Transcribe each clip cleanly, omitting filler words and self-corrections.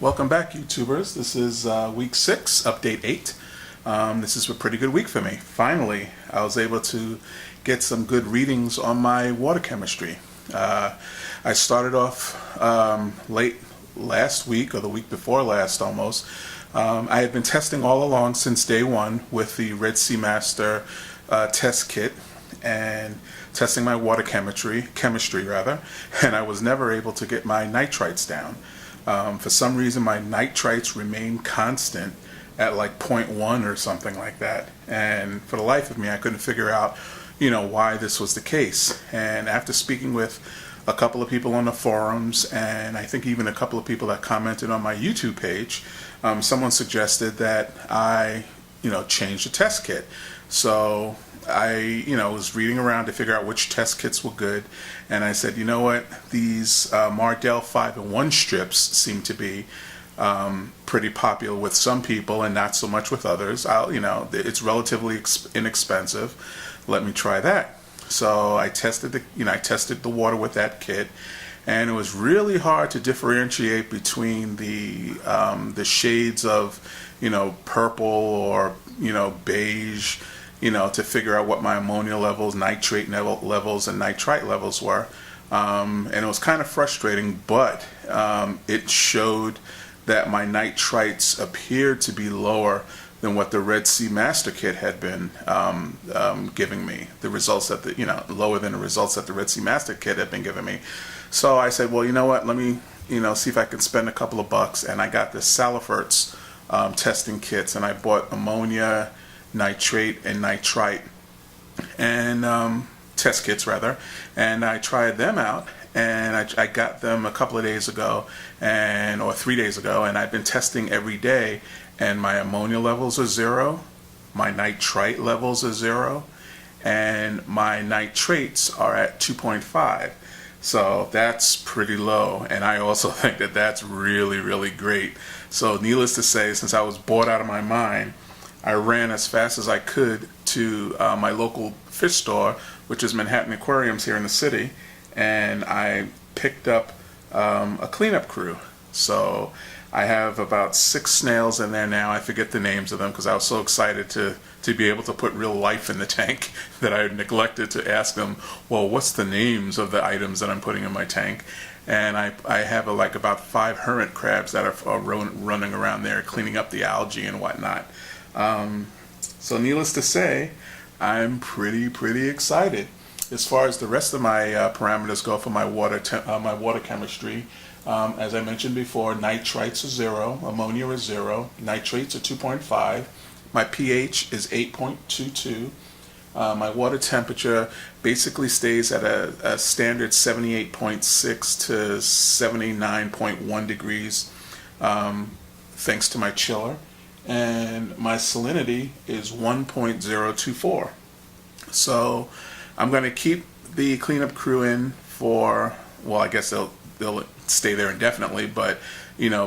Welcome back, YouTubers. This is week 6, update 8. This is a pretty good week for me. Finally, I was able to get some good readings on my water chemistry. I started off late last week, or the week before last almost. I had been testing all along since day one with the Red Sea Master test kit and testing my water chemistry, and I was never able to get my nitrites down. For some reason, my nitrites remain constant at like 0.1 or something like that. And for the life of me, I couldn't figure out, why this was the case. And after speaking with a couple of people on the forums, and I think even a couple of people that commented on my YouTube page, someone suggested that I, change the test kit. So I, was reading around to figure out which test kits were good, and I said, you know what, these Mardel 5-in-1 strips seem to be pretty popular with some people and not so much with others. It's relatively inexpensive. Let me try that. So I tested the water with that kit, and it was really hard to differentiate between the shades of, purple or, beige, to figure out what my ammonia levels, nitrate levels, and nitrite levels were. And it was kind of frustrating, but it showed that my nitrites appeared to be lower than what the Red Sea Master Kit had been giving me. The results that lower than the results that the Red Sea Master Kit had been giving me. So I said, well, you know what? Let me, see if I can spend a couple of bucks. And I got the Salifert's testing kits, and I bought ammonia, nitrate, and nitrite, and test kits rather. And I tried them out, and I got them a couple of days ago, or 3 days ago, and I've been testing every day. And my ammonia levels are 0, my nitrite levels are 0, and my nitrates are at 2.5. So that's pretty low, and I also think that that's really, really great. So needless to say, since I was bored out of my mind, I ran as fast as I could to my local fish store, which is Manhattan Aquariums here in the city, and I picked up a cleanup crew. So I have about 6 snails in there now. I forget the names of them because I was so excited to be able to put real life in the tank that I neglected to ask them, well, what's the names of the items that I'm putting in my tank? And I have about 5 hermit crabs that are running around there cleaning up the algae and whatnot. So needless to say, I'm pretty excited. As far as the rest of my parameters go for my water chemistry, as I mentioned before, nitrites are 0, ammonia is 0, nitrates are 2.5, my pH is 8.22, my water temperature basically stays at a standard 78.6 to 79.1 degrees, thanks to my chiller, and my salinity is 1.024. So I'm going to keep the cleanup crew in for, well, I guess they'll stay there indefinitely, but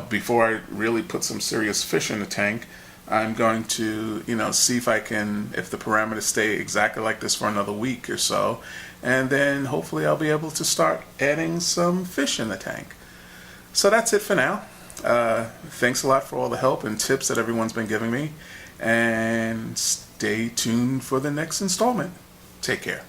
before I really put some serious fish in the tank, I'm going to see if the parameters stay exactly like this for another week or so, and then hopefully I'll be able to start adding some fish in the tank. So that's it for now. Thanks a lot for all the help and tips that everyone's been giving me, and stay tuned for the next installment. Take care.